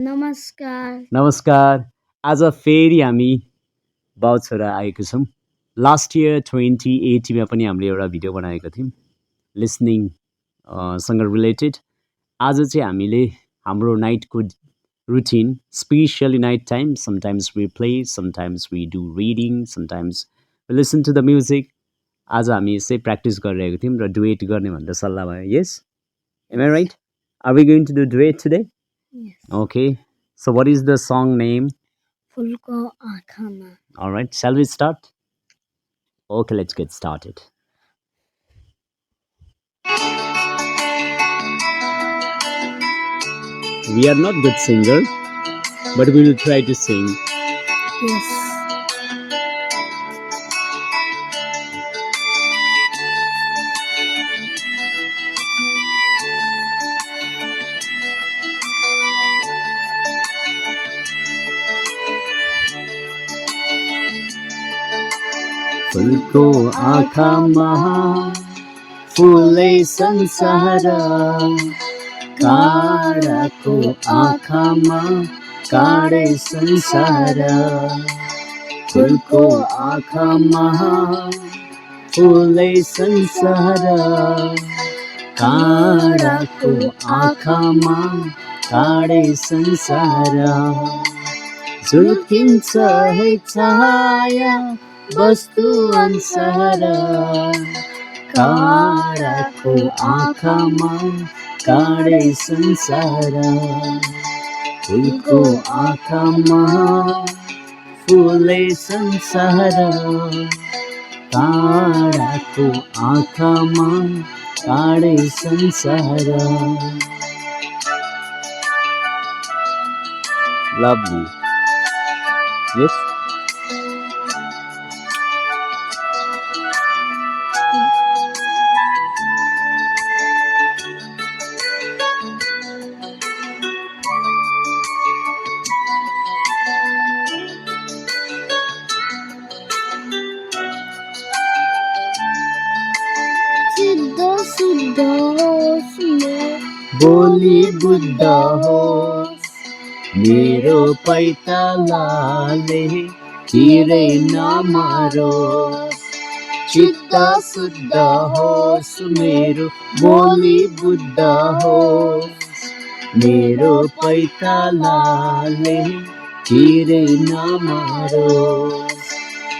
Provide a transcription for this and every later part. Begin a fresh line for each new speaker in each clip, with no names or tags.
नमस्कार।
नमस्कार। आज फेरि हामी बाउ छोरा आएको छौँ। लास्ट इयर 2080मा पनि हामीले एउटा भिडियो बनाएको थियौँ लिसनिङ सँग रिलेटेड। आज चाहिँ हामीले हाम्रो नाइटको routine, specially night time, sometimes we play, sometimes we do reading, sometimes we listen to the music. आज हामी यसै प्र्याक्टिस गरिरहेको थियौँ र डुएट गर्ने भनेर सल्लाह भयो। Yes, am I right? Are we going to do duet today?
Yes.
Okay. So what is the song name?
फुलको आँखामा।
All right, shall we start? Okay, let's get started. We are not good singer, but we will try to sing.
Yes.
फुलको आँखामा फुलै संसार, काँडाको आँखामा काँडै संसार। फुलको आँखामा फुलै संसार, काँडाको आँखामा काँडै संसार। झुल्किन्छ है छाया वस्तु अनुसार, काँडाको आँखामा काँडै संसार। फुलको आँखामा फुलै संसार, काँडाको आँखामा काँडै संसार। Lovely. Yes.
शुद्ध होस्
बोली बुद्ध होस्, मेरो पैतालाले चिरै नमारोस्। चित्त शुद्ध होस् मेरो बोली बुद्ध होस्, मेरो पैतालाले चिरै नमारोस्।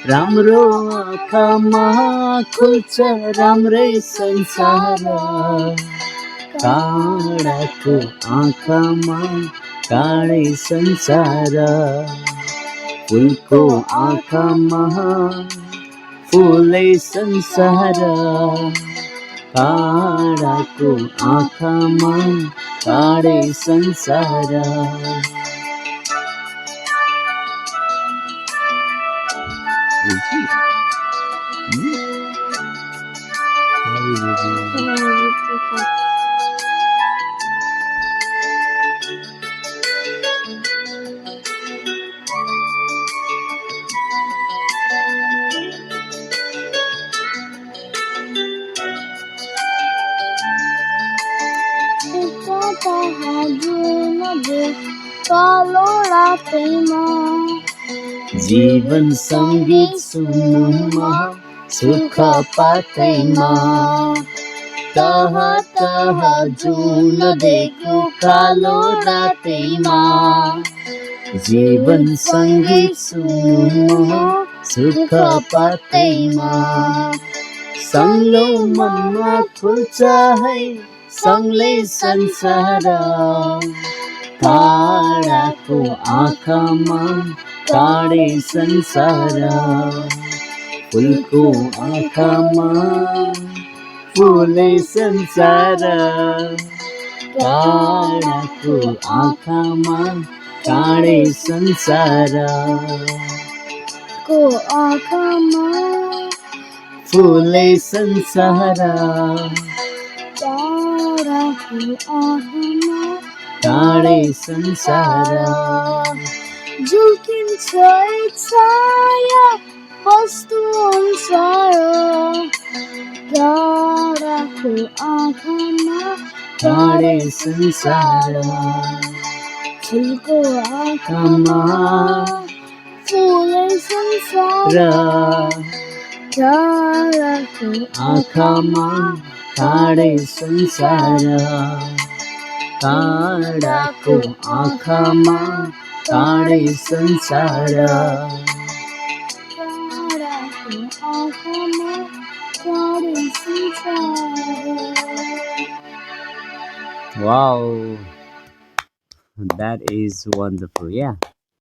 राम्रो आँखामा खुल्छ राम्रै संसार, काँडाको आँखामा काँडै संसार। फुलको आँखामा फुलै संसार, काँडाको आँखामा काँडै संसार।
कालो रातैमा
जीवन सङ्गीत सुन्नुमा सुख पातैमा, तह तह जुन देखो कालो रातैमा। जीवन सङ्गीत सुन्नुमा सुख पातैमा, सङ्लो मनमा खुल्छ है सङ्लै संसार। काँडाको आँखामा काँडै संसार। फुलको आँखामा फुलै संसार, काँडाको आँखामा काँडै संसार।
को आँखामा
फुलै संसार,
काँडाको आँखामा
काँडै संसार।
झुल्किन्छ छाया वस्तु अनुसार, काँडाको आँखामा
काँडै संसार।
फुलको आँखामा फुलै संसार
र
ताराको
आँखामा टाढै संसार टाढाको आँखामा टाढै संसार
ताराको आँखामा टाढै संसार
Wow, that is wonderful. Yeah,